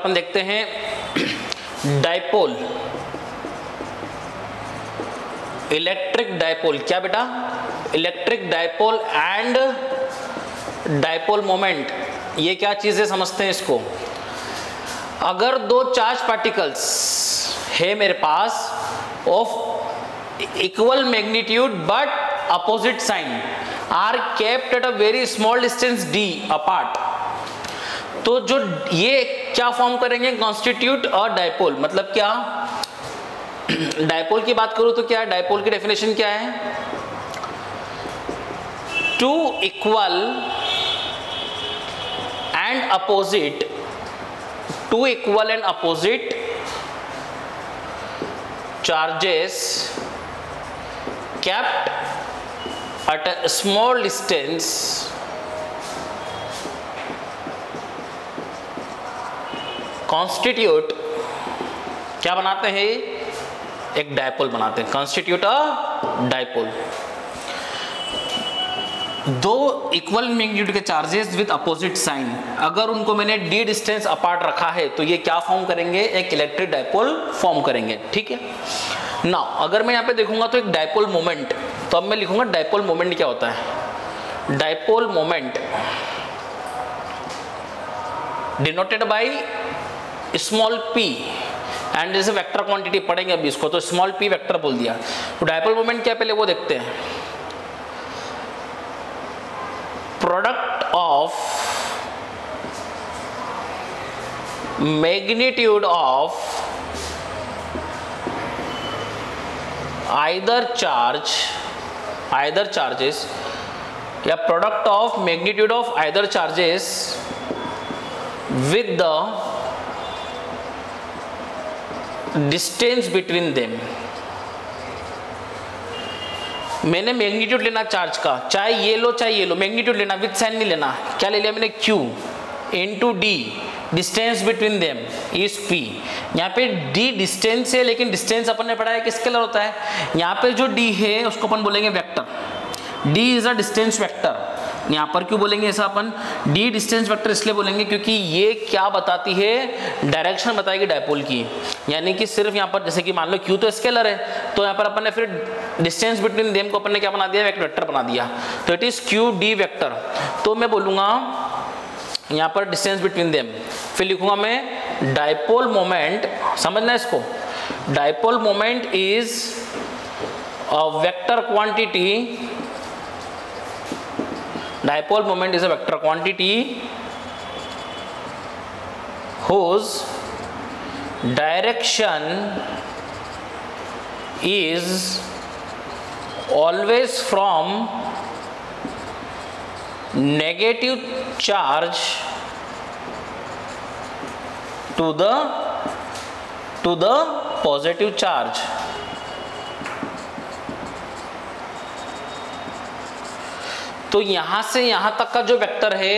अपन देखते हैं dipole, electric dipole. क्या बेटा? Electric dipole and dipole moment. ये क्या चीज़ है समझते हैं इसको। अगर दो चार्ज पार्टिकल्स है मेरे पास of equal magnitude but opposite sign are kept at a very small distance d apart, तो जो ये क्या फॉर्म करेंगे? Constitute a dipole. मतलब क्या? डाइपोल की बात करूं तो क्या है? डाइपोल की डेफिनेशन क्या है? Two equal and opposite, two equal and opposite charges kept at a small distance constitute, क्या बनाते हैं? एक डाइपोल बनाते हैं, constitute a डाइपोल। दो इक्वल मैग्नीट्यूड के चार्जेस विद अपोजिट साइन, अगर उनको मैंने d डिस्टेंस अपार्ट रखा है तो ये क्या फॉर्म करेंगे? एक इलेक्ट्रिक डाइपोल फॉर्म करेंगे। ठीक है ना। अगर मैं यहाँ पे देखूंगा तो एक डाइपोल मोमेंट, तो अब मैं लिखूंगा डाइपोल मोमेंट क्या होता है। Dipole moment denoted by small p and जैसे वेक्टर क्वांटिटी पढ़ेंगे अभी इसको, तो स्मॉल p वेक्टर बोल दिया। तो डाइपोल मोमेंट क्या पहले वो देखते हैं। Product of magnitude of either charges या product of magnitude of either charges with the distance between them। मैंने मैग्नीट्यूड लेना चार्ज का, चाहे ये लो चाहे ये लो, मैग्नीट्यूड लेना, विद साइन नहीं लेना। क्या ले लिया मैंने? Q into D, distance between them is P। यहाँ पे D डिस्टेंस है, लेकिन डिस्टेंस अपन ने पढ़ा है कि स्केलर होता है। यहाँ पे जो D है उसको अपन बोलेंगे vector. D is a distance vector. यहाँ पर क्यों बोलेंगे ऐसा अपन? D डिस्टेंस वेक्टर इसलिए बोलेंगे क्योंकि ये क्या बताती है? डायरेक्शन बताएगी डायपोल की। यानी कि सिर्फ यहाँ पर जैसे कि मान लो Q तो स्केलर है, तो यहाँ पर अपन ने फिर डिस्टेंस बिटवीन देम को अपन ने क्या बना दिया? एक वेक्टर बना दिया। तो इट इज QD वेक्टर। तो मैं बोलूँगा यहाँ पर डिस्टेंस बिटवीन देम, फिर लिखूंगा मैं डाइपोल मोमेंट। समझना इसको, dipole moment is a vector quantity, dipole moment is a vector quantity whose direction is always from negative charge to the positive charge। तो यहां से यहां तक का जो वेक्टर है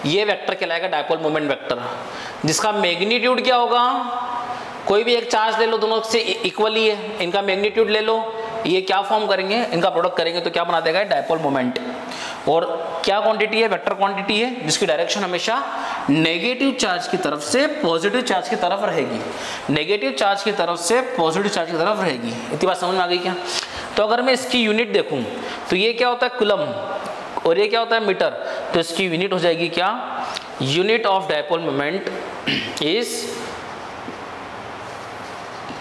ये वेक्टर कहलाएगा डाइपोल मोमेंट वेक्टर, जिसका मैग्नीट्यूड क्या होगा? कोई भी एक चार्ज ले लो, दोनों से इक्वली है, इनका मैग्नीट्यूड ले लो, ये क्या फॉर्म करेंगे? इनका प्रोडक्ट करेंगे तो क्या बना देगा? Dipole moment. और क्या क्वांटिटी है? वेक्टर क्वांटिटी है, जिसकी डायरेक्शन हमेशा नेगेटिव चार्ज की तरफ से पॉजिटिव चार्ज की तरफ रहेगी, नेगेटिव चार्ज की तरफ से पॉजिटिव चार्ज की तरफ रहेगी। इतनी बात समझ में आ गई क्या? तो अगर मैं इसकी यूनिट देखूं तो ये क्या होता है? कूलम, और ये क्या होता है? मीटर। तो इसकी यूनिट हो जाएगी क्या? Unit of dipole moment is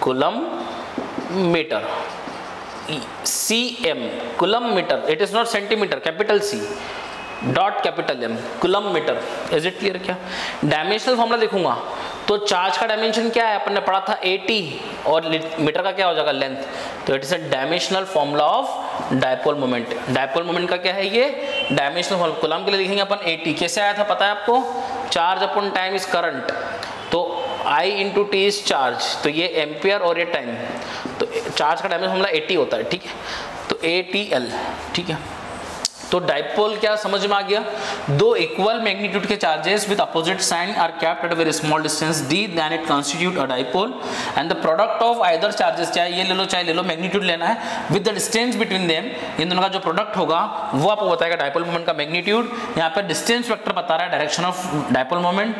coulomb metre, CM, coulomb metre. It is not centimetre, capital C dot capital M, coulomb metre. Is it clear? क्या डायमेंशनल फॉर्मूला देखूंगा तो चार्ज का डायमेंशन क्या है? अपन ने पढ़ा था 80, और मीटर का क्या हो जाएगा? लेंथ। तो it is a dimensional formula of dipole moment. Dipole moment का क्या है? ये डायमेंशनल फॉर्मूला। कूलम के लिए लिखेंगे अपन 80। कैसे आया था पता है आपको? Charge upon time is current, तो I into T is charge, तो ये एम्पियर और ये टाइम। तो चार्ज का डायमेंशन फॉर्मूला 80 होता है। ठीक है, तो ATL। ठीक है, तो डाइपोल क्या समझ में आ गया, दो इक्वल मैग्नीट्यूड के charges with opposite sign are kept at a very small distance d, then it constitute a dipole and the product of either charges, चाहे ये ले लो मैग्नीट्यूड लेना है, with the distance between them, इन दोनों का जो प्रोडक्ट होगा वो आपको बताएगा डाइपोल मोमेंट का मैग्नीट्यूड। यहाँ पर डिस्टेंस वेक्टर बता रहा है डायरेक्शन ऑफ डाइपोल मोमेंट,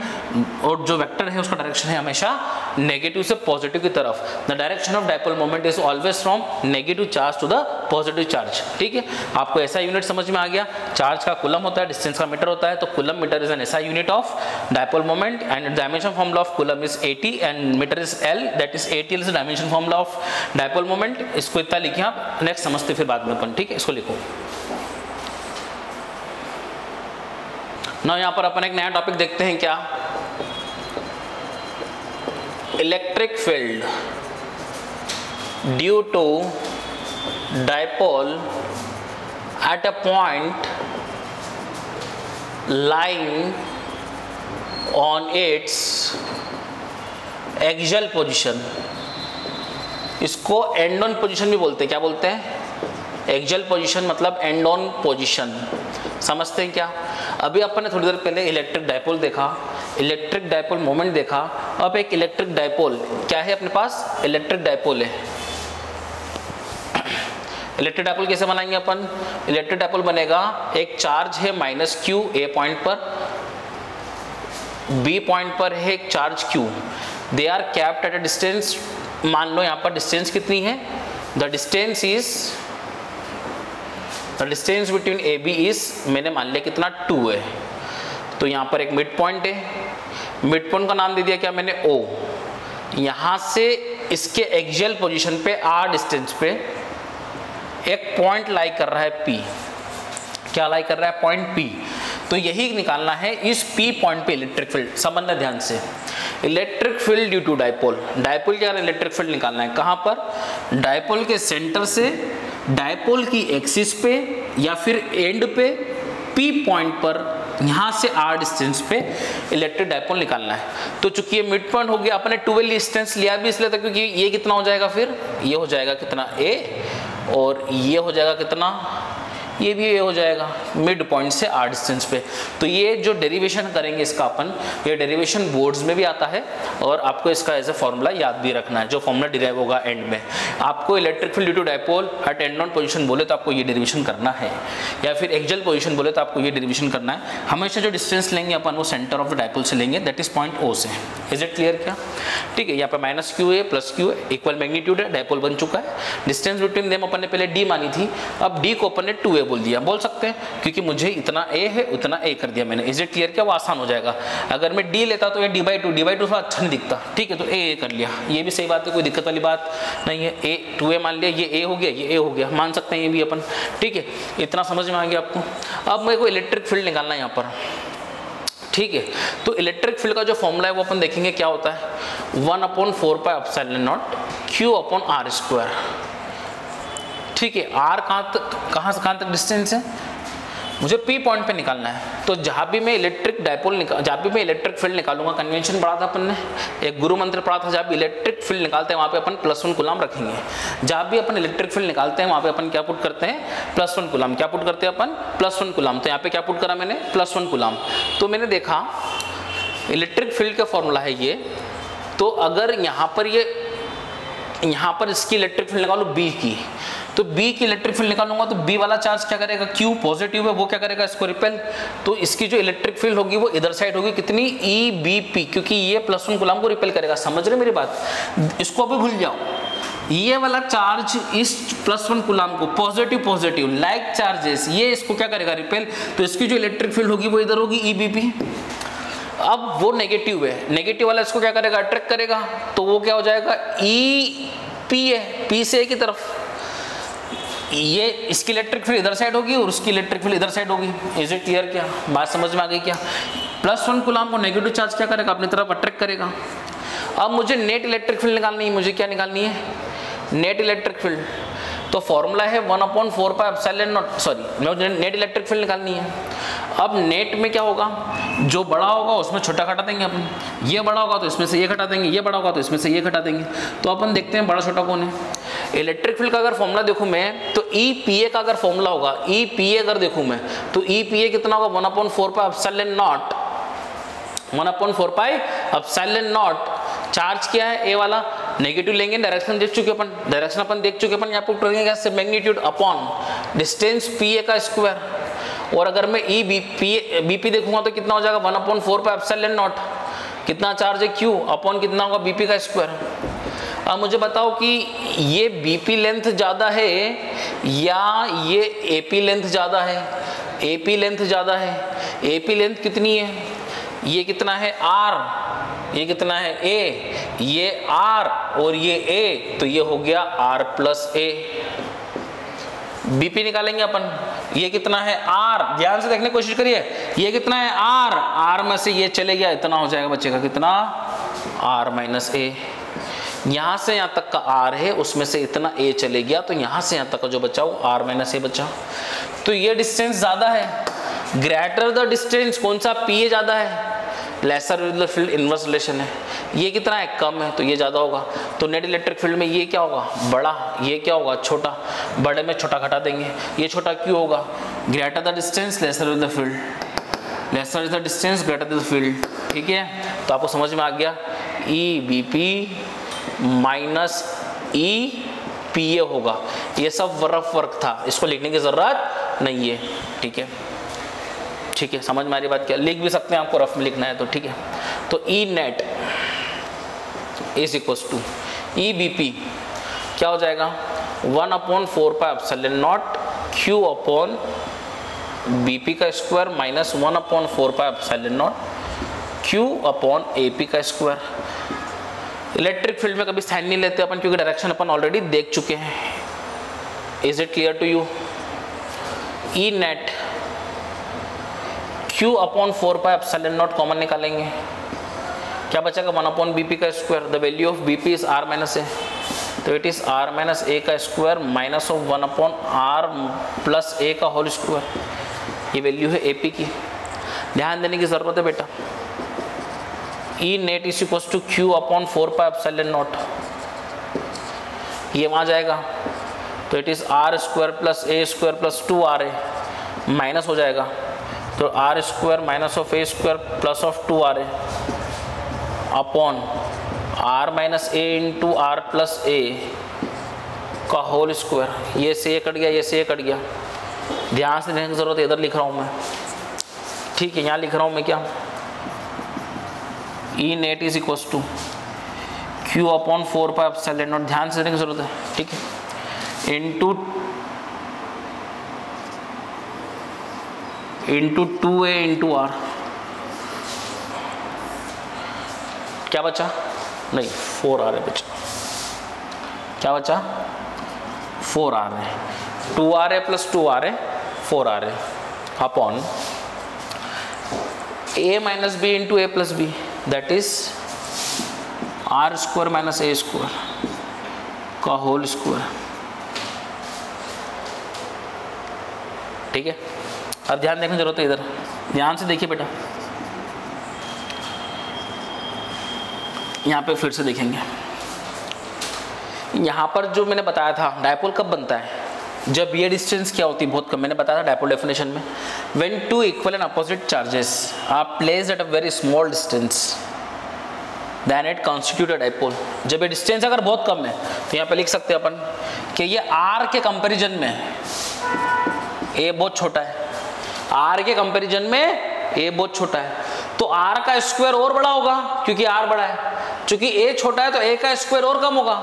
और जो वेक्टर है उसका डायरेक्शन है हमेशा नेगेटिव से पॉजिटिव की तरफ। The direction of dipole moment is always from negative charge to the positive charge. ठीक है, आपको ऐसा यूनिट समझ में आ गया, चार्ज का कूलम होता है, डिस्टेंस का मीटर होता है, तो coulomb metre is an SI unit of dipole moment and dimension formula of coulomb is 80 and metre is L, that is 80 is dimension formula of dipole moment. इसको इतना लिखिए आप, नेक्स्ट समझते फिर बाद में अपन। ठीक है, इसको लिखो ना। यहाँ पर अपन एक नया टॉपिक देखते हैं, क्या, electric field due to dipole at a point lying on its axial position, इसको एंड ऑन पोजिशन भी बोलते हैं। क्या बोलते हैं? एक्सियल पोजिशन मतलब एंड ऑन पोजिशन। समझते हैं क्या? अभी अपन ने थोड़ी देर पहले इलेक्ट्रिक डाइपोल देखा, इलेक्ट्रिक डाइपोल मोमेंट देखा। अब एक इलेक्ट्रिक डाइपोल क्या है अपने पास? इलेक्ट्रिक डाइपोल है। इलेक्ट्रिक डाइपोल कैसे बनाएंगे अपन? इलेक्ट्रिक डाइपोल बनेगा, एक चार्ज है -q ए पॉइंट पर, बी पॉइंट पर है एक charge q, they are kept at a distance. मान लो यहाँ पर डिस्टेंस कितनी है? The distance between A B is, मैंने मान लिया कितना, 2 है। तो यहाँ पर एक मिड पॉइंट है, मिड पॉइंट का नाम दे दिया क्या मैंने? O। यहाँ से इसके एक्सियल पोजीशन पे r डिस्टेंस पे एक पॉइंट लाई कर रहा है P। क्या लाई कर रहा है? Point P। तो यही निकालना है इस P पॉइंट पे इलेक्ट्रिक फील्ड। समझना ध्यान से, electric field due to dipole. Dipole क्या है? इलेक्ट्रिक फील्ड निकालना है। कहाँ पर? डाइपोल के सेंटर से डाइपोल की एक्सिस पे या फिर एंड पे P पॉइंट पर, यहाँ से r डिस्टेंस पे इलेक्ट्रिक डाइपोल निकालना है। तो चूंकि ये मिड पॉइंट हो गया, अपने 12 डिस्टेंस लिया भी इसलिए था क्योंकि ये कितना हो जाएगा, फिर ये हो जाएगा कितना, A, और ये हो जाएगा कितना, ये भी ये हो जाएगा मिड पॉइंट से r डिस्टेंस पे। तो ये जो डेरिवेशन करेंगे इसका अपन, ये डेरिवेशन बोर्ड्स में भी आता है और आपको इसका एज ए फॉर्मूला याद भी रखना है, जो फॉर्मूला डिराइव होगा एंड में। आपको electric field due to dipole at end on position बोले तो आपको ये डेरिवेशन करना है, या फिर एक्सियल पोजीशन बोले तो आपको ये डेरिवेशन करना है। हमेशा जो डिस्टेंस लेंगे अपन वो सेंटर ऑफ द डाइपोल से लेंगे, दैट इज पॉइंट O से। इज इट क्लियर क्या? ठीक है, यहाँ पे -q है +q है, इक्वल मैग्नीट्यूड है, डाइपोल बन चुका है। डिस्टेंस बिटवीन देम अपन ने पहले d मानी थी, अब d को अपन ने 2a बोल दिया, बोल सकते हैं क्योंकि मुझे इतना a है उतना a कर दिया मैंने। इज इट क्लियर क्या? वो आसान हो जाएगा। अगर मैं d लेता तो ये d/2 थोड़ा अच्छा नहीं दिखता। ठीक है, तो a कर लिया, ये भी सही बात है, कोई दिक्कत वाली बात नहीं है। a 2a मान लिया, ये a हो गया, ये a हो गया, मान सकते हैं ये भी अपन। ठीक है, इतना समझ में आ गया आपको। अब मेरे को इलेक्ट्रिक फील्ड निकालना है यहाँ पर। ठीक है, तो इलेक्ट्रिक फील्ड का जो फॉर्मूला है वो अपन देखेंगे क्या होता है, 1/4πε0 q/r²। ठीक है, r कहाँ से कहाँ तक डिस्टेंस है, मुझे P पॉइंट पे निकालना है। तो जहाँ भी मैं इलेक्ट्रिक डाइपोल जहाँ भी मैं इलेक्ट्रिक फील्ड निकालूंगा, कन्वेंशन पढ़ा था अपन ने, एक गुरु मंत्र पढ़ा था, जहाँ भी इलेक्ट्रिक फील्ड निकालते हैं वहाँ पे अपन +1 कूलम रखेंगे। जहाँ भी अपन इलेक्ट्रिक फील्ड निकालते हैं वहाँ पे अपन क्या पुट करते हैं? +1 कूलम। क्या पुट करते हैं अपन? +1 कूलम। तो यहाँ पे क्या पुट करा मैंने? +1 कूलम। तो मैंने देखा इलेक्ट्रिक फील्ड का फॉर्मूला है ये, तो अगर यहाँ पर इसकी इलेक्ट्रिक फील्ड निकालो B की, तो B की इलेक्ट्रिक फील्ड निकालूंगा तो B वाला चार्ज क्या करेगा? Q पॉजिटिव है, वो क्या करेगा? इसको रिपेल। तो इसकी जो इलेक्ट्रिक फील्ड होगी वो इधर साइड होगी, कितनी? EBP, क्योंकि ये +1 कूलम को रिपेल करेगा। समझ रहे मेरी बात? इसको अभी भूल जाओ, ये वाला चार्ज इस +1 कूलम को पॉजिटिव लाइक चार्जेस, ये इसको क्या करेगा? रिपेल। तो इसकी जो इलेक्ट्रिक फील्ड होगी वो इधर होगी, EBP। अब वो नेगेटिव है, नेगेटिव वाला इसको क्या करेगा? अट्रैक्ट करेगा। तो वो क्या हो जाएगा? EP है, P से A की तरफ। ये इसकी इलेक्ट्रिक फील्ड इधर साइड होगी और उसकी इलेक्ट्रिक फील्ड इधर साइड होगी। इज इट क्लियर क्या? बात समझ में आ गई क्या? +1 कूलम को नेगेटिव चार्ज क्या करेगा? अपनी तरफ अट्रैक्ट करेगा। अब मुझे नेट इलेक्ट्रिक फील्ड निकालनी है। मुझे क्या निकालनी है? Net electric field. तो फॉर्मूला है 1/4πε0, सॉरी, मुझे नेट इलेक्ट्रिक फील्ड निकालनी है। अब नेट में क्या होगा? जो बड़ा होगा उसमें छोटा घटा देंगे अपन, ये बड़ा होगा तो इसमें से ये घटा देंगे, ये बड़ा होगा तो इसमें से ये घटा देंगे। तो अपन देखते हैं बड़ा छोटा कौन है। इलेक्ट्रिक फील्ड का अगर फॉर्मूला देखूं मैं तो ई पी ए का अगर फॉर्मूला होगा, ई पी ए अगर देखूं मैं तो ई पी ए कितना होगा 1/4 pi epsilon not, 1/4 pi epsilon not. Charge क्या है ए वाला, नेगेटिव लेंगे, डायरेक्शन देख चुके अपन, डायरेक्शन अपन देख चुके अपन, यहाँ पुट करेंगे कैसे, magnitude upon distance P A का स्क्वायर। और अगर मैं ई बी पी देखूंगा तो कितना हो जाएगा 1/4 पाई एप्सिलॉन नॉट, कितना चार्ज है क्यू अपॉन कितना होगा बीपी का स्क्वायर। अब मुझे बताओ कि ये बीपी लेंथ ज़्यादा है या ये एपी लेंथ ज़्यादा है, एपी लेंथ ज़्यादा है। एपी लेंथ कितनी है, ये कितना है आर, ये कितना है ए, ये आर और ये ए, तो ये हो गया आर प्लस ए। बीपी निकालेंगे अपन, ये कितना है आर, ध्यान से देखने की कोशिश करिए, ये कितना है आर, आर में से ये चले गया, इतना हो जाएगा बच्चे का कितना आर माइनस ए। यहाँ से यहाँ तक का आर है, उसमें से इतना ए चले गया, तो यहाँ से यहाँ तक का जो बचा वो आर माइनस ए बचा। तो ये डिस्टेंस ज़्यादा है, ग्रेटर द डिस्टेंस कौन सा, पी ए ज़्यादा है, lesser with the field inverse relation है। ये कितना है कम है, तो ये ज़्यादा होगा। तो नेट इलेक्ट्रिक फील्ड में ये क्या होगा बड़ा, ये क्या होगा छोटा, बड़े में छोटा घटा देंगे, ये छोटा क्यों होगा, greater the distance lesser with the field, lesser is the distance greater the field. ठीक है, तो आपको समझ में आ गया E B P minus E P A होगा। ये सब रफ वर्क था, इसको लिखने की ज़रूरत नहीं है। ठीक है, ठीक है, समझ में आ रही बात, क्या लिख भी सकते हैं आपको रफ में लिखना है तो। ठीक है, तो E net is equal to E B P क्या हो जाएगा 1/4 pi epsilon naught Q upon B P का square minus 1/4 pi epsilon naught Q upon A P का स्क्वायर। इलेक्ट्रिक फील्ड में कभी साइन नहीं लेते अपन क्योंकि डायरेक्शन अपन ऑलरेडी देख चुके हैं। Is it clear to you? E net Q upon 4 pi epsilon naught common निकालेंगे, क्या बचेगा 1 बी पी का square. The value of B P is R minus A, तो it is R minus A का square minus of 1/r plus A का whole square. ये value है A P की, ध्यान देने की जरूरत है बेटा। E net is equal to Q upon 4 pi epsilon naught, ये वहाँ जाएगा तो it is R square plus A square plus 2r A, minus हो जाएगा तो R square minus of A square plus of 2r A upon R minus A into R plus A का whole square. ये से ये cut गया, ये से ये कट गया, ध्यान से देखने की जरूरत है। इधर लिख रहा हूँ मैं, ठीक है, यहाँ लिख रहा हूँ मैं क्या, E net is equal to Q upon 4 pi epsilon naught, ध्यान से देखने की जरूरत है, ठीक है, इंटू 2a इंटू आर, क्या बचा, नहीं 4r है बचा, क्या बचा 4r है, 2r है प्लस 2r है 4r है upon a minus B into A plus B, that is R square minus A square का होल स्क्वायर। ठीक है, अब ध्यान देखने की जरूरत है, इधर ध्यान से देखिए बेटा, यहाँ पे फिर से देखेंगे। यहाँ पर जो मैंने बताया था डायपोल कब बनता है, जब ये डिस्टेंस क्या होती है बहुत कम, मैंने बताया था डायपोल डेफिनेशन में, when two equal and opposite charges are placed at a very small distance then it constitute a dipole. जब ये डिस्टेंस अगर बहुत कम है तो यहाँ पे लिख सकते हैं अपन कि ये आर के कंपेरिजन में ए बहुत छोटा है, आर के कंपैरिजन में ए बहुत छोटा है, तो आर का स्क्वायर और बड़ा होगा क्योंकि आर बड़ा है, क्योंकि ए छोटा है तो ए का स्क्वायर और कम होगा,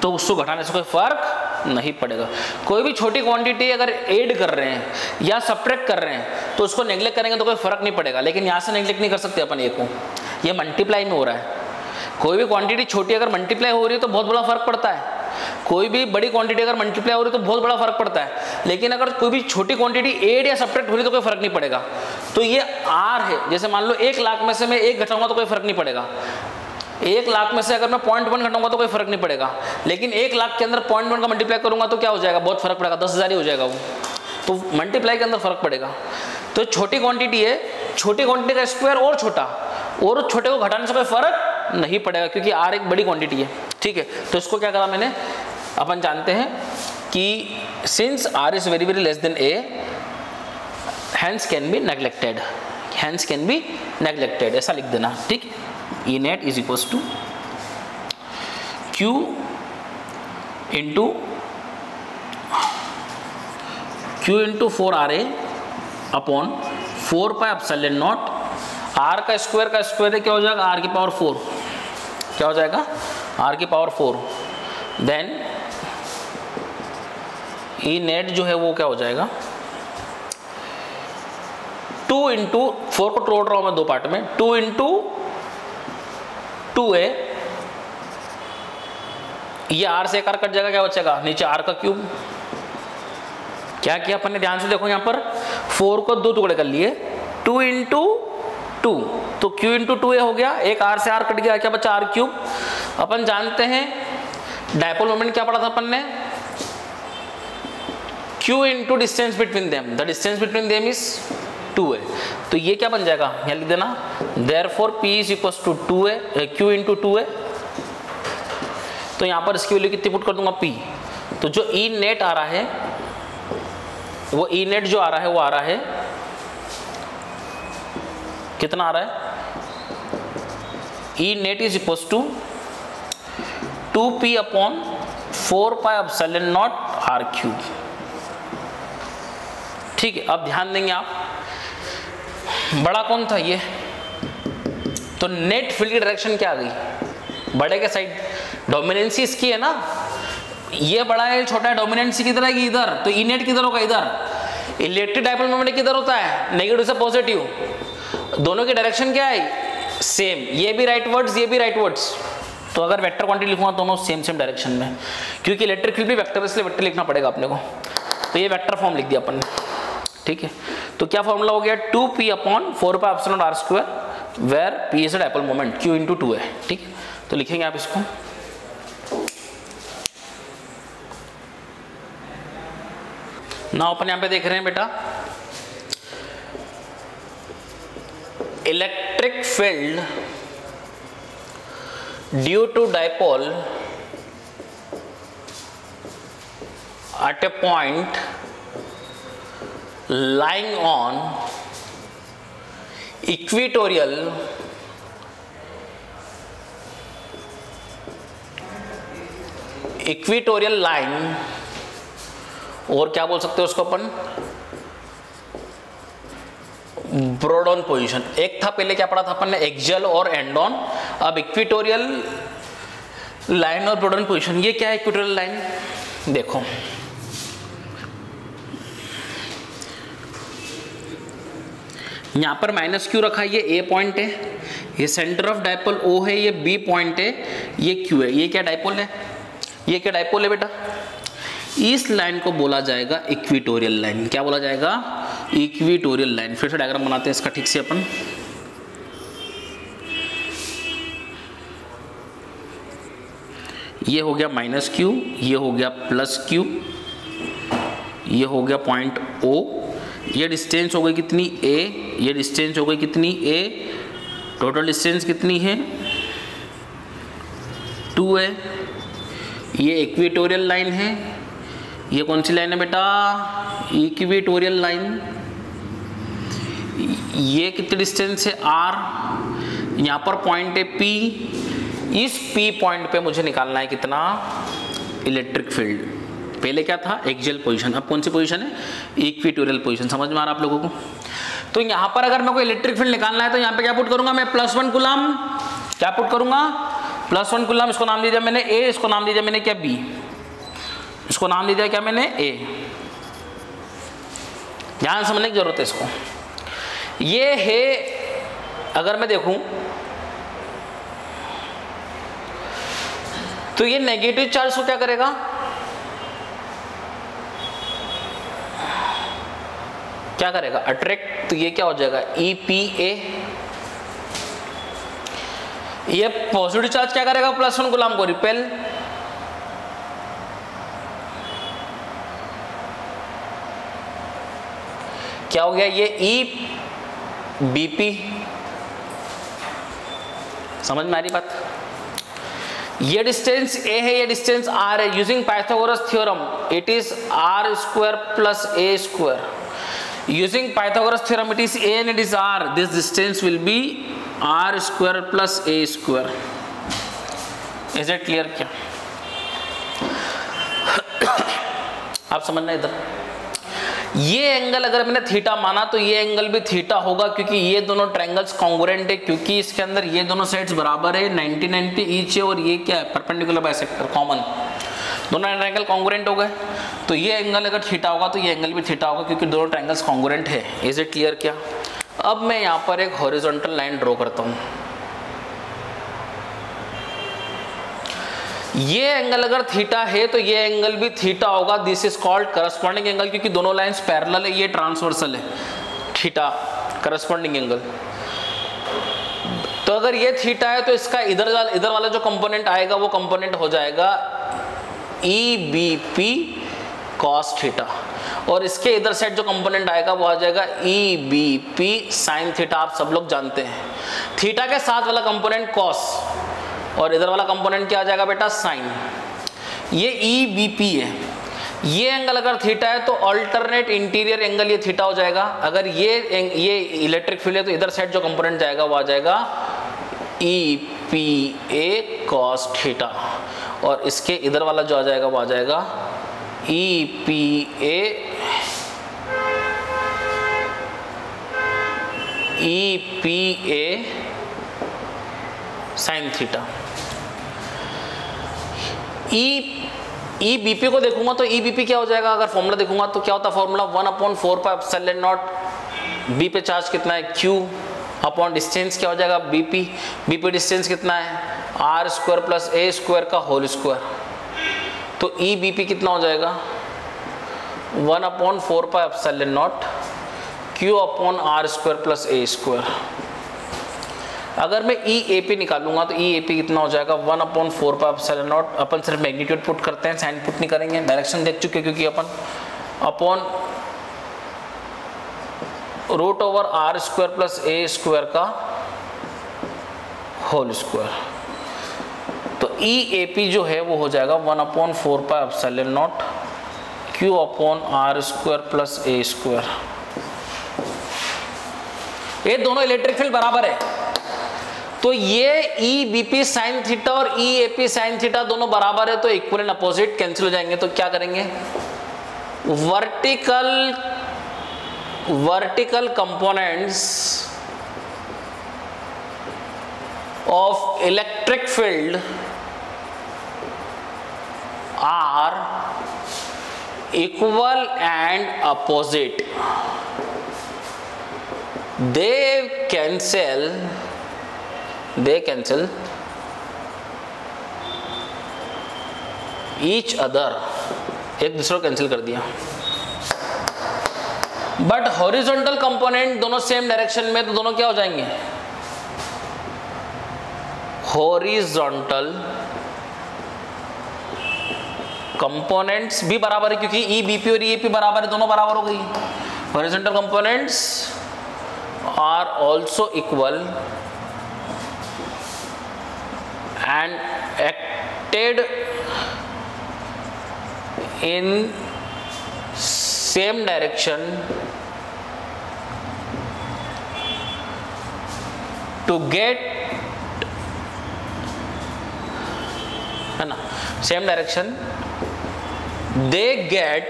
तो उसको घटाने से कोई फर्क नहीं पड़ेगा। कोई भी छोटी क्वांटिटी अगर ऐड कर रहे हैं या सब्ट्रैक्ट कर रहे हैं तो उसको नेग्लेक्ट करेंगे तो कोई फर्क नहीं पड़ेगा, लेकिन यहाँ से नेग्लेक्ट नहीं कर सकते अपन ए को, ये मल्टीप्लाई में हो रहा है। कोई भी क्वांटिटी छोटी अगर मल्टीप्लाई हो रही है तो बहुत बड़ा फर्क पड़ता है, कोई भी बड़ी क्वांटिटी अगर मल्टीप्लाई हो रही है तो बहुत बड़ा फर्क पड़ता है, लेकिन अगर कोई भी छोटी क्वांटिटी ऐड या सब्ट्रैक्ट हो रही है तो कोई फर्क नहीं पड़ेगा। तो ये आर है, जैसे मान लो 1 लाख में से मैं 1 घटाऊंगा तो कोई फर्क नहीं पड़ेगा, 1 लाख में से अगर मैं 0.1 घटाऊंगा तो कोई फर्क नहीं पड़ेगा, लेकिन 1 लाख के अंदर 0.1 का मल्टीप्लाई करूंगा तो क्या हो जाएगा, बहुत फर्क पड़ेगा, 10,000 ही हो जाएगा वो, तो मल्टीप्लाई के अंदर फर्क पड़ेगा। तो छोटी क्वांटिटी है, छोटी क्वांटिटी का स्क्वायर और छोटा, और छोटे को घटाने से कोई फर्क नहीं पड़ेगा क्योंकि आर एक बड़ी क्वांटिटी है। ठीक है, तो इसको क्या करा मैंने, अपन जानते हैं कि since R is very very less than A, hence can be neglected, hence can be neglected, ऐसा लिख देना। ठीक, E net is equals to Q into 4 R A upon 4 pi epsilon naught, R का स्क्वायर है, क्या हो जाएगा, are की पावर 4, क्या हो जाएगा, आर की पावर 4, देन ई नेट जो है वो क्या हो जाएगा, 2 इंटू 4 को तोड़ रहा हूं मैं दो पार्ट में, 2 इंटू 2a, ये आर से एक आर कट जाएगा, क्या बचेगा, नीचे आर का क्यूब। क्या किया अपन ने, ध्यान से देखो, यहां पर 4 को 2 टुकड़े कर लिए, 2 इंटू 2, तो q इंटू 2a हो गया, एक r से r कट गया, क्या बचा, r क्यूब। अपन जानते हैं डायपोल मोमेंट क्या पढ़ा था अपन ने, q into distance between them, the distance between them is 2a, तो ये क्या बन जाएगा, यहाँ लिख देना, therefore p is equals to 2a, q into 2a, तो यहाँ पर इसकी वैल्यू कितनी पुट कर दूंगा, p, तो जो ई नेट आ रहा है, वो ई नेट जो आ रहा है वो आ रहा है, कितना आ रहा है, E net is equals to 2p upon 4 pi epsilon naught R cube. ठीक है, अब ध्यान देंगे आप, बड़ा कौन था ये, तो नेट फील्ड की डायरेक्शन क्या आ गई, बड़े के साइड, डोमिनेंसी इसकी है ना, ये बड़ा है छोटा है, डोमिनेंसी किधर आएगी, इधर, तो ई नेट किधर होगा, इधर। इलेक्ट्रिक डायपोल मोमेंट किधर होता है, नेगेटिव से पॉजिटिव, दोनों की डायरेक्शन क्या है, सेम, ये भी राइटवर्ड्स, ये भी राइटवर्ड्स, तो अगर वेक्टर क्वांटिटी लिखूंगा दोनों सेम डायरेक्शन में, क्योंकि इलेक्ट्रिक फील्ड भी वेक्टर है, इसलिए वेक्टर लिखना पड़ेगा अपने को, तो ये वेक्टर फॉर्म लिख दिया अपन ने। ठीक है, तो क्या फॉर्मूला हो गया, 2p upon 4 pi epsilon R square, where p is a dipole moment, q into 2 है। ठीक है, तो लिखेंगे आप इसको, ना अपन यहां पे देख रहे हैं बेटा, electric field due to dipole at a point lying on equatorial line, और क्या बोल सकते हो उसको अपन, ब्रॉड ऑन पोजिशन। एक था पहले क्या पढ़ा था अपन ने, एक्सियल और एंड ऑन, अब इक्वेटोरियल लाइन और ब्रॉड ऑन पोजिशन। ये क्या है इक्वेटोरियल लाइन, देखो यहां पर माइनस क्यू रखा है, ये ए पॉइंट है, ये सेंटर ऑफ डायपोल ओ है, ये बी पॉइंट है, ये क्यू है, ये क्या डायपोल है, ये क्या डायपोल है बेटा, इस लाइन को बोला जाएगा इक्वेटोरियल लाइन। क्या बोला जाएगा, इक्वेटोरियल लाइन। फिर से डायग्राम बनाते हैं इसका ठीक से अपन, ये हो गया माइनस क्यू, ये हो गया प्लस क्यू, ये हो गया पॉइंट ओ, ये डिस्टेंस हो गई कितनी ए, ये डिस्टेंस हो गई कितनी ए, टोटल डिस्टेंस कितनी है 2 है। ये इक्वेटोरियल लाइन है, ये कौन सी लाइन है बेटा, इक्वेटोरियल लाइन। ये कितनी डिस्टेंस है आर, यहाँ पर पॉइंट है पी, इस पी पॉइंट पे मुझे निकालना है कितना, इलेक्ट्रिक फील्ड। पहले क्या था, एक्सियल पोजीशन, अब कौन सी पोजीशन है, इक्वेटोरियल पोजीशन। समझ में आ रहा आप लोगों को। तो यहाँ पर अगर मेरे को इलेक्ट्रिक फील्ड निकालना है तो यहाँ पे क्या पुट करूंगा मैं, +1 कूलम। क्या पुट करूंगा, +1 कूलम। इसको नाम दे दिया मैंने ए, इसको नाम दे दिया मैंने क्या बी, इसको नाम दे दिया क्या मैंने ए। ध्यान समझने की जरूरत है इसको। ये है, अगर मैं देखूं तो ये नेगेटिव चार्ज को क्या करेगा, क्या करेगा, अट्रैक्ट। तो ये क्या हो जाएगा, EPA। ये पॉजिटिव चार्ज क्या करेगा, +1 कूलम को रिपेल। क्या हो गया, ये EBP। समझ में आ रही बात। ये डिस्टेंस a है, ये डिस्टेंस r है. Using Pythagoras theorem it is r square plus a square. Using Pythagoras theorem it is a and it is r. This distance will be r square plus a square. Is it clear? क्या आप समझना इधर? ये angle अगर मैंने theta माना तो ये एंगल भी थीटा होगा, क्योंकि ये दोनों ट्रायंगल्स कॉन्ग्रुएंट है, क्योंकि इसके अंदर ये दोनों साइड्स बराबर है, 90-90 ईच है, और ये क्या है, परपेंडिकुलर बाइसेक्टर कॉमन. दोनों ट्रायंगल कॉन्ग्रुएंट हो गए, तो ये एंगल अगर थीटा होगा तो ये एंगल भी थीटा होगा, क्योंकि दोनों ट्रायंगल्स कॉन्ग्रुएंट है. Is it clear? क्या अब मैं यहाँ पर एक हॉरिजॉन्टल लाइन ड्रॉ करता हूँ. ये एंगल अगर थीटा है तो ये एंगल भी थीटा होगा. This is called corresponding angle, क्योंकि दोनों लाइंस पैरेलल है, ये ट्रांसवर्सल है, थीटा करस्पॉन्डिंग एंगल. तो अगर ये थीटा है तो इसका इधर वाला जो कंपोनेंट आएगा वो कंपोनेंट हो जाएगा EBP cos थीटा, और इसके इधर साइड जो कंपोनेंट आएगा वो आ जाएगा EBP sin थीटा. आप सब लोग जानते हैं थीटा के साथ वाला कंपोनेंट cos और इधर वाला कंपोनेंट क्या आ जाएगा बेटा, साइन. ये EBP है. ये एंगल अगर थीटा है तो अल्टरनेट इंटीरियर एंगल ये थीटा हो जाएगा. अगर ये इलेक्ट्रिक फील्ड है तो इधर साइड जो कंपोनेंट जाएगा वो आ जाएगा EPA cos थीटा, और इसके इधर वाला जो आ जाएगा वो आ जाएगा EPA sin थीटा. EBP को देखूंगा तो EBP क्या हो जाएगा, अगर फॉर्मूला देखूंगा तो क्या होता है फॉर्मूला, 1/4πε0. B पे चार्ज कितना है, Q अपॉन डिस्टेंस क्या हो जाएगा, BP डिस्टेंस कितना है, r square plus a square का होल स्क्वायर. तो EBP कितना हो जाएगा, 1/4πε0 Q upon r square plus a square. अगर मैं EAP निकालूंगा तो EAP कितना हो जाएगा, 1/4πε0. अपन सिर्फ मैग्नीट्यूड पुट करते हैं, साइन पुट नहीं करेंगे, डायरेक्शन देख चुके क्योंकि अपन, upon √r square plus a square का होल स्क्वायर. तो EAP जो है वो हो जाएगा 1/4πε0 Q upon r square plus a square. ये दोनों इलेक्ट्रिक फील्ड बराबर है, तो ये EBP साइन थीटा और EAP साइन थीटा दोनों बराबर है, तो इक्वल एंड अपोजिट कैंसिल हो जाएंगे. तो क्या करेंगे, vertical components of electric field are equal and opposite. they cancel each other, एक दूसरे को कैंसिल कर दिया. बट हॉरिजॉन्टल कंपोनेंट दोनों सेम डायरेक्शन में, तो दोनों क्या हो जाएंगे, हॉरिजॉन्टल कंपोनेंट्स भी बराबर है, क्योंकि EBP और EAP बराबर है, दोनों बराबर हो गई. Horizontal components are also equal and acted in same direction to get, है ना, same direction they get.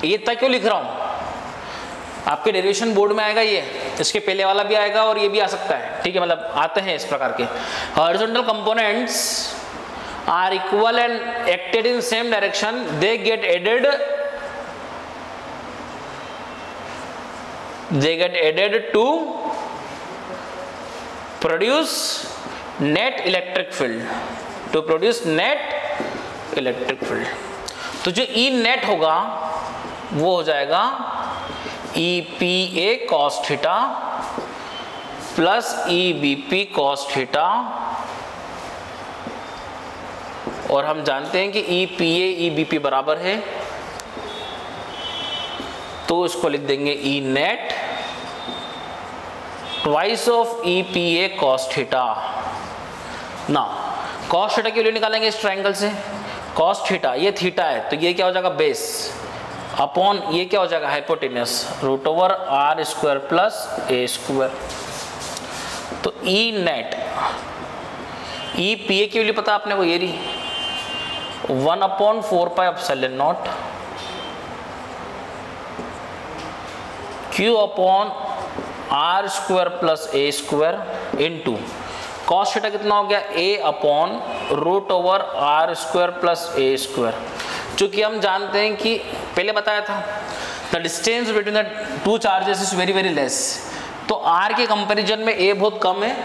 ये तक क्यों लिख रहा हूं, आपके डेरिवेशन बोर्ड में आएगा, ये इसके पहले वाला भी आएगा और ये भी आ सकता है, ठीक है, मतलब आते हैं इस प्रकार के. Horizontal components are equal and acted in same direction, they get added to produce net electric field, तो जो E नेट होगा वो हो जाएगा EPA cos theta plus EBP cos theta, और हम जानते हैं कि EPA EBP बराबर है, तो इसको लिख देंगे E net twice of EPA cos theta ना कॉस थीटा की वैल्यू निकालेंगे इस ट्रायंगल से, कॉस थीटा ये थीटा है तो ये क्या हो जाएगा बेस अपॉन ये क्या हो जाएगा hypotenuse root over R square plus A square. तो ई नेट ई पी ए की वैल्यू पता आपने को ये रही 1/4πε0 Q upon R square plus A square into cos theta कितना हो गया A upon root over R square plus A square. चूंकि हम जानते हैं कि पहले बताया था the distance between the two charges is very very less, तो आर के कंपैरिजन में ए बहुत कम है,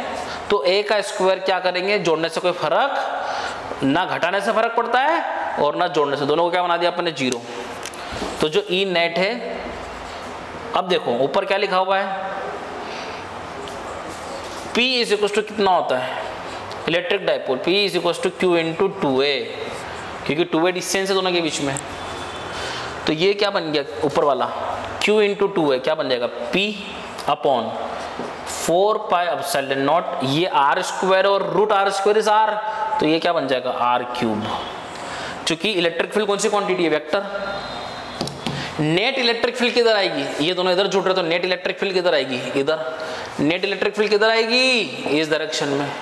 तो ए का स्क्वायर क्या करेंगे जोड़ने से कोई फर्क ना, घटाने से फर्क पड़ता है और ना जोड़ने से, दोनों को क्या बना दिया अपने 0। तो जो ई नेट है, अब देखो ऊपर क्या लिखा हुआ है P इज इक्वल टू कितना होता है electric dipole, P is equal to Q into 2A, क्योंकि 2A डिस्टेंस है दोनों के बीच में। तो ये क्या बन गया ऊपर वाला Q इंटू 2A क्या बन जाएगा P अपॉन 4πε0, ये आर स्क्वायर और root R square is R, तो ये क्या बन जाएगा आर क्यूब। चूंकि इलेक्ट्रिक फील्ड कौन सी क्वांटिटी है वेक्टर, नेट इलेक्ट्रिक फील्ड किधर आएगी, ये दोनों इधर जुड़ रहे तो नेट इलेक्ट्रिक फील्ड किधर आएगी इधर, नेट इलेक्ट्रिक फील्ड किधर आएगी इस डायरेक्शन में,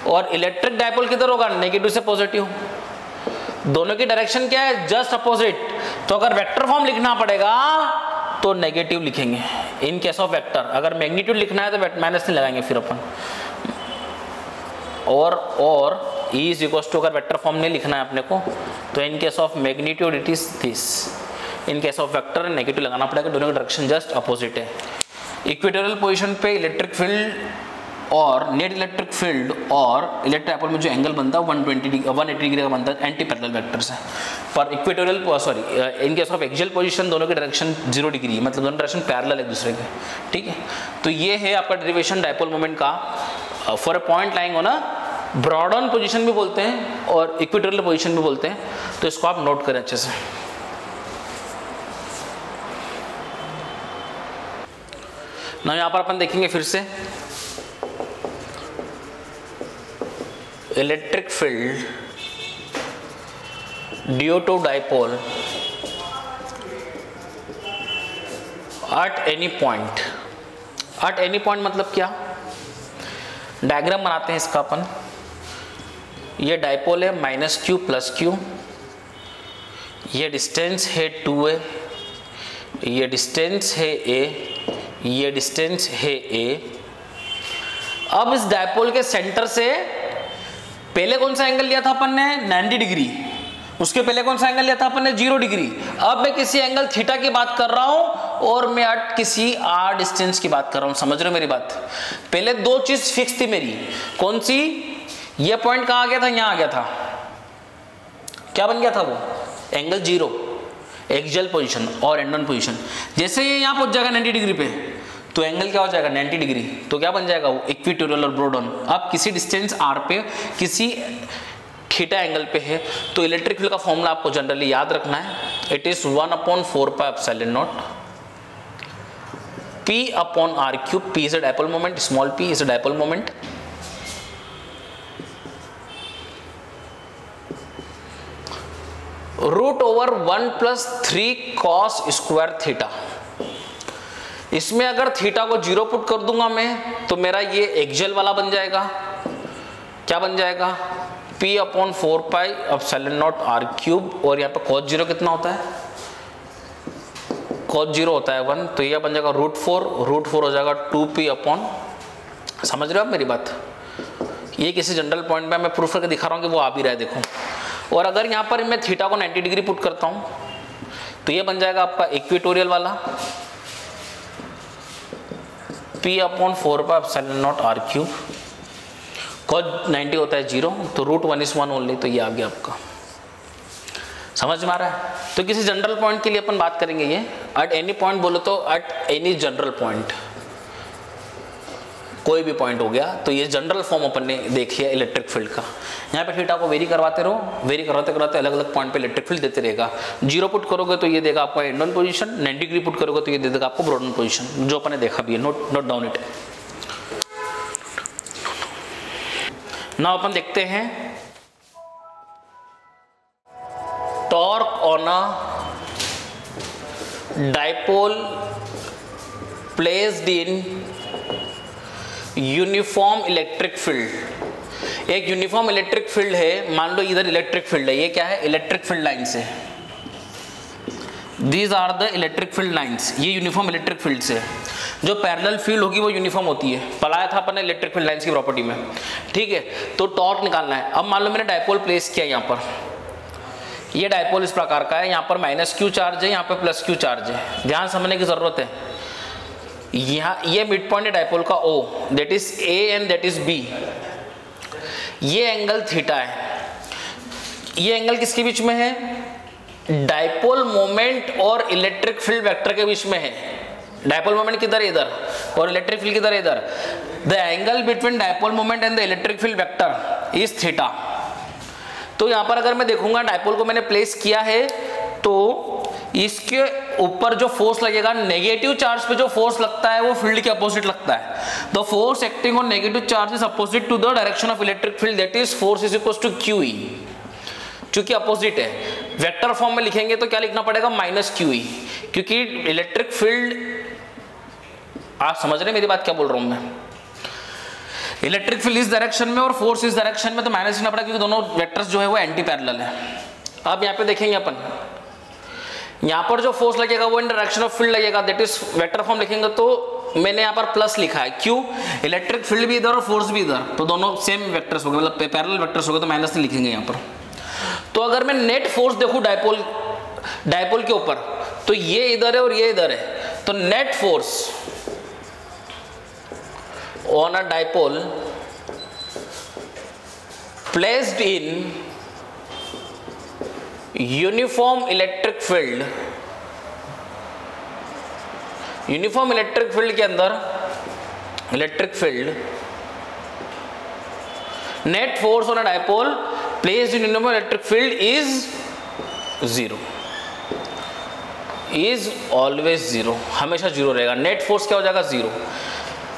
और इलेक्ट्रिक डायपोल किधर होगा नेगेटिव से पॉजिटिव, दोनों की डायरेक्शन क्या है जस्ट अपोजिट। तो अगर वेक्टर फॉर्म लिखना पड़ेगा तो नेगेटिव लिखेंगे इन केस ऑफ वेक्टर, अगर मैग्नीट्यूड लिखना है तो माइनस नहीं लगाएंगे फिर अपन, और ई इज इक्वल टू अगर वेक्टर फॉर्म नहीं लिखना है अपने को तो in case of magnitude it is this, in case of vector negative लगाना पड़ेगा, दोनों की डायरेक्शन जस्ट अपोजिट है। इक्वेटोरियल पोजीशन पे इलेक्ट्रिक फील्ड और नेट इलेक्ट्रिक फील्ड और इलेक्ट्रिक डायपोल में जो एंगल बनता है 180 डिग्री का बनता है एंटी पैरेलल वेक्टर से, पर equatorial sorry in case of axial position दोनों की डायरेक्शन 0 डिग्री, मतलब दोनों डायरेक्शन पैरेलल एक दूसरे के, ठीक है। तो ये है आपका डेरिवेशन डायपोल मोमेंट का for a point lying on a broad on position भी बोलते हैं और इक्वेटोरियल पोजिशन भी बोलते हैं, तो इसको आप नोट करें अच्छे से। ना यहाँ पर अपन देखेंगे फिर से electric field due to dipole at any point, at any point मतलब क्या, डायग्राम बनाते हैं इसका अपन, ये डाइपोल है -q + q, ये डिस्टेंस है 2a, ये डिस्टेंस है a, ये डिस्टेंस है a। अब इस डायपोल के सेंटर से पहले कौन सा एंगल लिया था अपन ने 90 डिग्री, उसके पहले कौन सा एंगल लिया था अपन ने 0 डिग्री। अब मैं किसी एंगल थीटा की बात कर रहा हूं और मैं आज किसी r डिस्टेंस की बात कर रहा हूं, समझ रहे हो मेरी बात। पहले दो चीज फिक्स थी मेरी, कौन सी, ये पॉइंट कहां आ गया था, यहां आ गया था, क्या बन गया था वो एंगल 0 एक्सियल पोजीशन और एंड ऑन पोजीशन। जैसे ये यहां पहुंच जाएगा 90 डिग्री पे तो एंगल क्या हो जाएगा 90 डिग्री, तो क्या बन जाएगा वो इक्वेटोरियल और ब्रॉड ऑन। अब किसी डिस्टेंस r पे किसी थीटा एंगल पे है तो इलेक्ट्रिक फील्ड का फॉर्मूला आपको जनरली याद रखना है, it is 1/4πε0 P upon r cube, P is a dipole moment, small p is a dipole moment, √1 + 3 cos square theta. इसमें अगर थीटा को 0 पुट कर दूंगा मैं तो मेरा ये एक्सियल वाला बन जाएगा, क्या बन जाएगा P/4πε0 r क्यूब, और यहाँ पे cos 0 कितना होता है, cos 0 होता है 1, तो यह बन जाएगा √4 हो जाएगा 2p अपॉन, समझ रहे हो आप मेरी बात। ये किसी जनरल पॉइंट में मैं प्रूफ करके दिखा रहा हूँ कि वो आ भी रहा है, देखो। और अगर यहाँ पर मैं थीटा को 90 डिग्री पुट करता हूँ तो ये बन जाएगा आपका इक्वेटोरियल वाला P/4πε0 r क्यूब, cos 90 होता है 0, तो √1 ओनली, तो ये आ गया आपका, समझ में आ रहा है। तो किसी जनरल पॉइंट के लिए अपन बात करेंगे, ये एट एनी पॉइंट बोलो तो एट एनी जनरल पॉइंट, कोई भी पॉइंट हो गया, तो ये जनरल फॉर्म अपन ने देख लिया इलेक्ट्रिक फील्ड का। यहाँ पे थीटा को वेरी करवाते रहो, वेरी करवाते करवाते अलग अलग पॉइंट पे इलेक्ट्रिक फील्ड देते रहेगा। 0 पुट करोगे तो ये देगा आपको and on position, 90 degree put करोगे तो ये दे देगा आपको ब्रॉड ऑन पोजीशन, जो अपन ने देखा भी है, नोट डाउन इट। नाउ अपन देखते हैं torque on a dipole placed in uniform electric field. एक यूनिफॉर्म इलेक्ट्रिक फील्ड है, मान लो इधर इलेक्ट्रिक फील्ड है, ये क्या है, इलेक्ट्रिक फील्ड लाइन्स है, these are the electric field lines, ये यूनिफॉर्म इलेक्ट्रिक फील्ड से। जो पैरेलल फील्ड होगी वो यूनिफॉर्म होती है, पढ़ाया था अपन ने इलेक्ट्रिक फील्ड लाइन्स की प्रॉपर्टी में, ठीक है। तो टॉर्क निकालना है। अब मान लो मैंने डाइपोल प्लेस किया यहाँ पर, ये डाइपोल इस प्रकार का है, यहाँ पर -q चार्ज है, यहाँ पर +q चार्ज है। ध्यान समझने की जरूरत है। यहाँ ये मिड पॉइंट है डाइपोल का O, that is A and that is B। ये एंगल थीटा है। ये एंगल किसके बीच में है, डाइपोल मोमेंट और इलेक्ट्रिक फील्ड वेक्टर के बीच में है। डाइपोल मोमेंट किधर है, इधर, और इलेक्ट्रिक फील्ड किधर है, इधर। The angle between dipole moment and the electric field vector is theta. तो यहाँ पर अगर मैं देखूंगा डाइपोल को मैंने प्लेस किया है, तो इसके ऊपर जो फोर्स लगेगा, नेगेटिव चार्ज पे जो फोर्स लगता है वो फील्ड के अपोजिट लगता है। The force acting on negative charge is opposite to the direction of electric field, that is force is equal to QE। चूंकि अपोजिट है, वेक्टर फॉर्म में लिखेंगे तो क्या लिखना पड़ेगा, -QE, क्योंकि इलेक्ट्रिक फील्ड, आप समझ रहे हैं मेरी बात क्या बोल रहा हूं मैं, इलेक्ट्रिक फील्ड इस डायरेक्शन में और फोर्स इस डायरेक्शन में, तो माइनस लिखना पड़ेगा, क्योंकि दोनों वेक्टर्स जो है वो एंटी पैरेलल है। अब यहाँ पे देखेंगे अपन, यहाँ पर जो फोर्स लगेगा वो इन डायरेक्शन ऑफ फील्ड लगेगा, दैट इज वेक्टर फॉर्म लिखेंगे तो मैंने यहाँ पर प्लस लिखा है, क्यों, इलेक्ट्रिक फील्ड भी इधर और फोर्स भी इधर, तो दोनों सेम वेक्टर्स हो गए, मतलब पैरेलल वेक्टर्स हो गए, तो माइनस नहीं लिखेंगे यहाँ पर। तो अगर मैं नेट फोर्स देखूं डाइपोल के ऊपर, तो ये इधर है और ये इधर है, तो net force on a dipole placed in uniform electric field, uniform electric field के अंदर electric field, net force on a dipole placed in uniform electric field is 0, is always 0, हमेशा 0 रहेगा। नेट फोर्स क्या हो जाएगा, 0,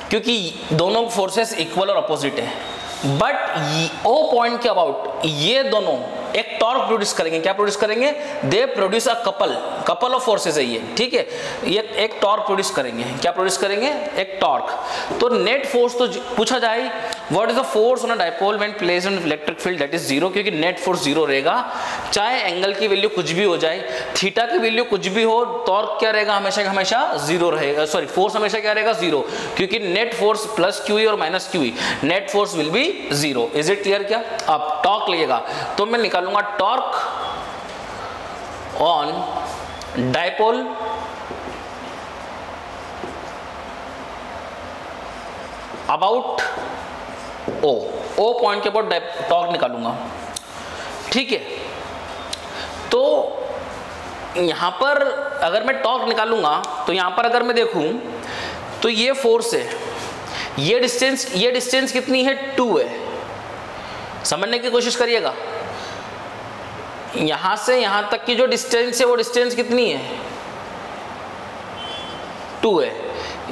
क्योंकि दोनों फोर्सेस इक्वल और अपोजिट है। बट ओ पॉइंट के अबाउट ये दोनों एक टॉर्क प्रोड्यूस करेंगे। क्या प्रोड्यूस करेंगे, they produce a couple of forces है ये, ठीक है, ये एक टॉर्क प्रोड्यूस करेंगे। क्या प्रोड्यूस करेंगे, एक टॉर्क। तो नेट फोर्स तो पूछा जाए, what is the force on a dipole when placed in electric field, that is 0, क्योंकि नेट फोर्स 0 रहेगा, चाहे एंगल की वैल्यू कुछ भी हो जाए, थीटा की वैल्यू कुछ भी हो, टॉर्क क्या रहेगा, हमेशा हमेशा 0 रहेगा, सॉरी फोर्स हमेशा क्या रहेगा, 0, क्योंकि नेट फोर्स +QE और -QE, net force will be 0। Is it clear? क्या अब टॉर्क लगेगा तो मैं निकालूंगा torque on dipole about O point के अबाउट टॉर्क निकालूंगा, ठीक है। तो यहां पर अगर मैं टॉर्क निकालूंगा तो यहां पर अगर मैं देखूं तो ये फोर्स है, ये डिस्टेंस कितनी है, 2 है। समझने की कोशिश करिएगा, यहां से यहां तक की जो डिस्टेंस है वो डिस्टेंस कितनी है, 2 है।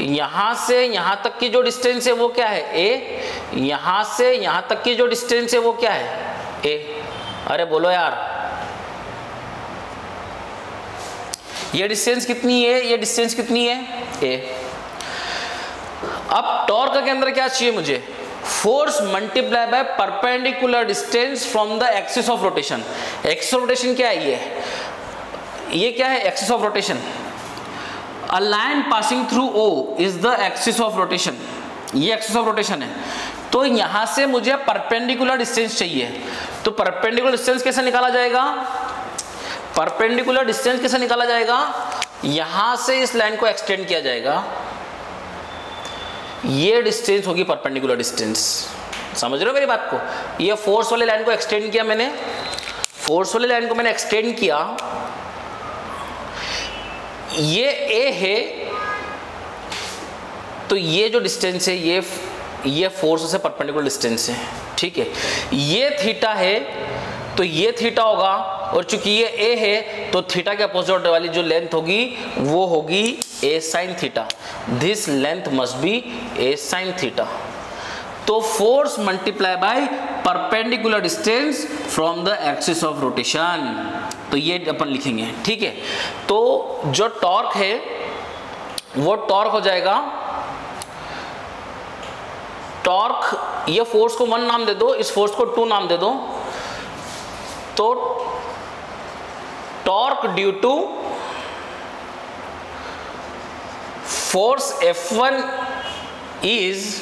यहां से यहां तक की जो डिस्टेंस है वो क्या है, a। यहां से यहां तक की जो डिस्टेंस है वो क्या है, a। अरे बोलो यार, ये डिस्टेंस कितनी है, ये डिस्टेंस कितनी है, a। अब टॉर्क के अंदर क्या चाहिए मुझे, force multiply by perpendicular distance from the axis of rotation. Axis of rotation क्या है, ये क्या है, axis of rotation. A line passing through O is the axis of rotation, ये एक्सिस ऑफ रोटेशन है। तो यहां से मुझे परपेंडिकुलर डिस्टेंस चाहिए, तो परपेंडिकुलर डिस्टेंस कैसे निकाला जाएगा, परपेंडिकुलर डिस्टेंस कैसे निकाला जाएगा, यहां से इस लाइन को एक्सटेंड किया जाएगा, ये डिस्टेंस होगी परपेंडिकुलर डिस्टेंस। समझ रहे हो मेरी बात को, ये फोर्स वाले लाइन को एक्सटेंड किया मैंने, फोर्स वाले लाइन को मैंने एक्सटेंड किया, ये A है, तो ये जो डिस्टेंस है ये फोर्स से परपेंडिकुलर डिस्टेंस है, ठीक है। ये थीटा है तो ये थीटा होगा, और चूंकि ये A है तो थीटा के अपोजिट वाली जो लेंथ होगी वो होगी A sin theta. This length must be A sin theta. तो force multiply by perpendicular distance from the axis of rotation. तो ये अपन लिखेंगे, ठीक है। तो जो टॉर्क है वो टॉर्क हो जाएगा, टॉर्क, ये फोर्स को 1 नाम दे दो, इस फोर्स को 2 नाम दे दो। तो torque due to force F1 is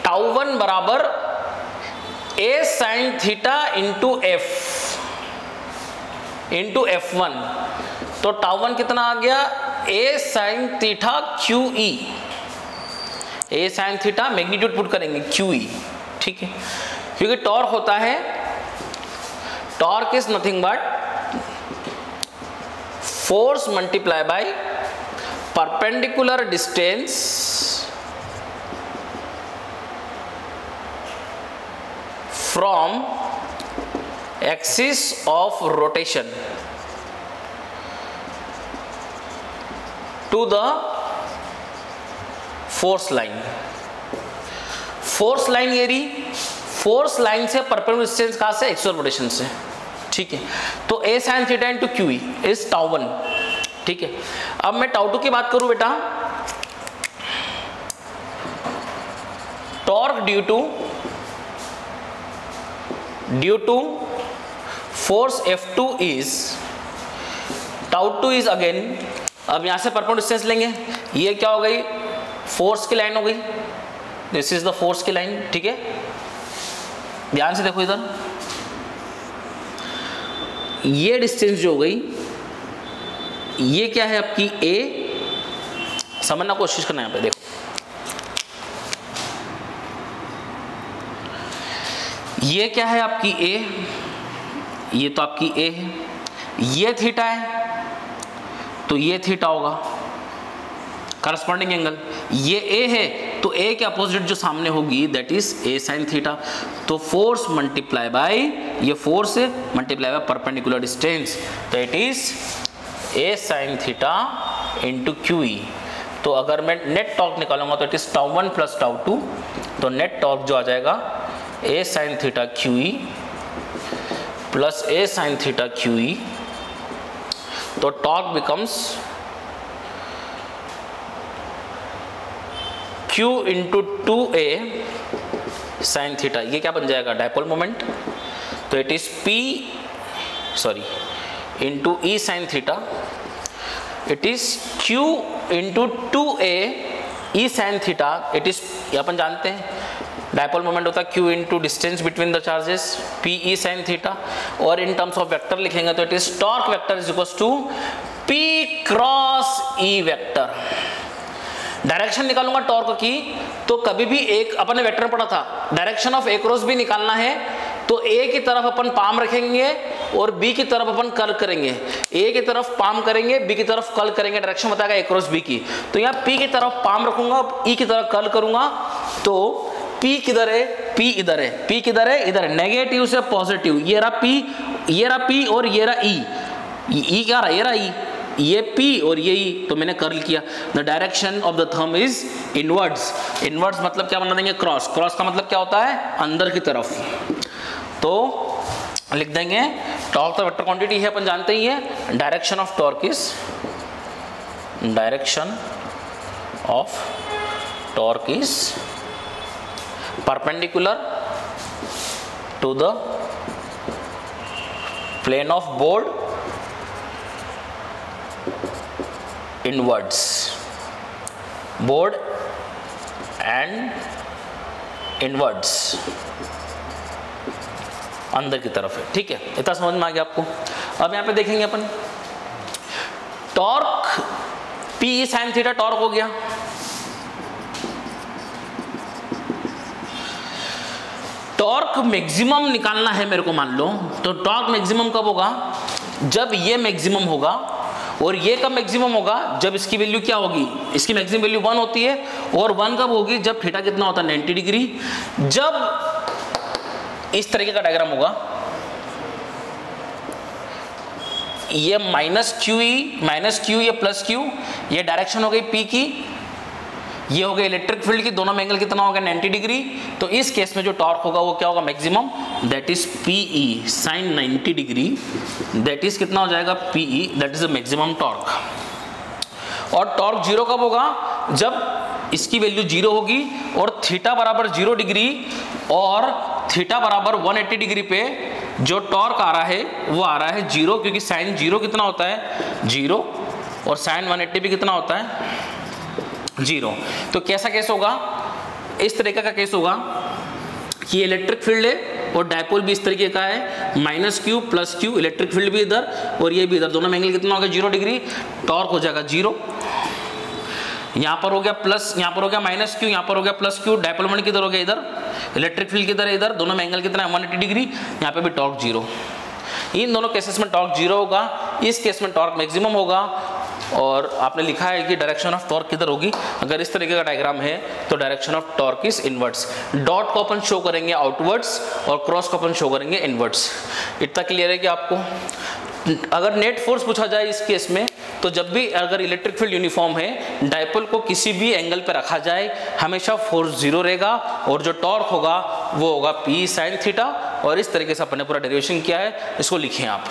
τ1 बराबर a sin theta into F1। तो τ1 कितना आ गया, a sin theta QE, a sin theta magnitude put करेंगे QE, ठीक है। क्योंकि टॉर्क होता है, torque is nothing but force multiply by perpendicular distance from axis of rotation to the force line. Force line ये रही, फोर्स लाइन से perpendicular distance कहां से, एक्सिस ऑफ रोटेशन से, ठीक है। तो a sin theta into QE is τ1, ठीक है। अब मैं τ2 की बात करूं बेटा, torque due to force F2 is τ2 is again, अब यहां से परपेंडिकुलर डिस्टेंस लेंगे, ये क्या हो गई, फोर्स की लाइन हो गई, दिस इज द फोर्स की लाइन, ठीक है। ध्यान से देखो इधर, ये डिस्टेंस जो हो गई, ये क्या है आपकी A, समझना कोशिश करना यहां पे, देखो ये क्या है आपकी A, ये तो आपकी A है, ये थीटा है तो ये थीटा होगा करस्पॉन्डिंग एंगल, ये A है तो A के अपोजिट जो सामने होगी that is A sin theta. तो फोर्स मल्टीप्लाई बाय, ये force multiply by perpendicular distance, तो it is A sin theta into QE। तो अगर मैं नेट टॉर्क निकालूंगा तो इट इज τ1 प्लस τ2, तो नेट टॉर्क जो आ जाएगा A sin theta QE plus A sin theta QE। तो torque becomes Q into 2A sin theta, ये क्या बन जाएगा, डायपोल मोमेंट। तो it is P into E sin theta, it is Q into 2A E sin theta, it is, ये अपन जानते हैं dipole moment होता है Q into distance between the charges P E sin theta, और in terms of vector लिखेंगे तो it is torque vector is equals to P cross E vector. Direction निकालूंगा torque की, तो कभी भी एक अपन ने वेक्टर पढ़ा था, direction of A cross B निकालना है तो A की तरफ अपन पाम रखेंगे और B की तरफ अपन कर्ल करेंगे, A की तरफ पाम करेंगे, B की तरफ कर्ल करेंगे, डायरेक्शन बताएगा A क्रॉस B की। तो यहाँ P की तरफ पाम रखूंगा, E की तरफ कर्ल करूंगा, तो P किधर है, P इधर है, P किधर है, इधर है, नेगेटिव से पॉजिटिव, ये रहा P, ये रहा P और ये रहा E, E क्या रहा, ये रहा E, ये P और ये E, तो मैंने कर्ल किया। The direction of the thumb is inwards, inwards मतलब क्या बना देंगे, क्रॉस, क्रॉस का मतलब क्या होता है, अंदर की तरफ। तो लिख देंगे टॉर्क तो वेक्टर क्वांटिटी है, अपन जानते ही है, direction of torque is, direction of torque is perpendicular to the plane of board inwards, board and inwards, अंदर की तरफ है, ठीक है। इतना समझ में आ गया आपको। अब यहाँ पे देखेंगे अपन torque P sin theta torque हो गया, टॉर्क मैक्सिमम निकालना है मेरे को, मान लो तो टॉर्क मैक्सिमम कब होगा, जब ये मैक्सिमम होगा, और ये कब मैक्सिमम होगा, जब इसकी वैल्यू क्या होगी, इसकी मैक्सिमम वैल्यू 1 होती है, और 1 कब होगी, जब थीटा कितना होता है 90 डिग्री। जब इस तरीके का डायग्राम होगा, ये माइनस क्यू, ये प्लस क्यू, ये डायरेक्शन हो गई P की, ये हो गया इलेक्ट्रिक फील्ड की, दोनों में एंगल कितना होगा 90 डिग्री। तो इस केस में जो टॉर्क होगा वो क्या होगा maximum, that is PE sine 90 degree, that is कितना हो जाएगा PE, that is the maximum torque. और टॉर्क जीरो कब होगा, जब इसकी वैल्यू जीरो होगी और थीटा बराबर 0 डिग्री और थीटा बराबर 180 डिग्री पे जो टॉर्क आ रहा है वो आ रहा है 0, क्योंकि साइन 0 कितना होता है 0 और साइन 180 भी कितना होता है 0। तो कैसा केस होगा, इस तरीके का केस होगा कि इलेक्ट्रिक फील्ड है और डायपोल भी इस तरीके का है, -q + q, इलेक्ट्रिक फील्ड भी इधर और ये भी इधर, दोनों में एंगल कितना होगा 0 डिग्री, टॉर्क हो जाएगा 0। यहाँ पर हो गया प्लस, यहाँ पर हो गया -q, यहाँ पर हो गया +q, डायपोल मोमेंट किधर हो गया इधर, इलेक्ट्रिक फील्ड किधर है इधर, दोनों में एंगल कितना है 180 डिग्री, यहाँ पे भी टॉर्क 0। इन दोनों केसेस में टॉर्क 0 होगा, इस केस में टॉर्क मैक्सिमम होगा। और आपने लिखा है कि डायरेक्शन ऑफ टॉर्क किधर होगी, अगर इस तरीके का डायग्राम है तो direction of torque is inwards. Dot को अपन शो करेंगे आउटवर्ड्स और क्रॉस को अपन शो करेंगे इनवर्ड्स। इतना क्लियर है कि आपको, अगर नेट फोर्स पूछा जाए इस केस में, तो जब भी अगर इलेक्ट्रिक फील्ड यूनिफॉर्म है, डायपोल को किसी भी एंगल पर रखा जाए हमेशा फोर्स 0 रहेगा और जो टॉर्क होगा वो होगा P sin थीटा। और इस तरीके से अपने पूरा डेरिवेशन किया है, इसको लिखें आप।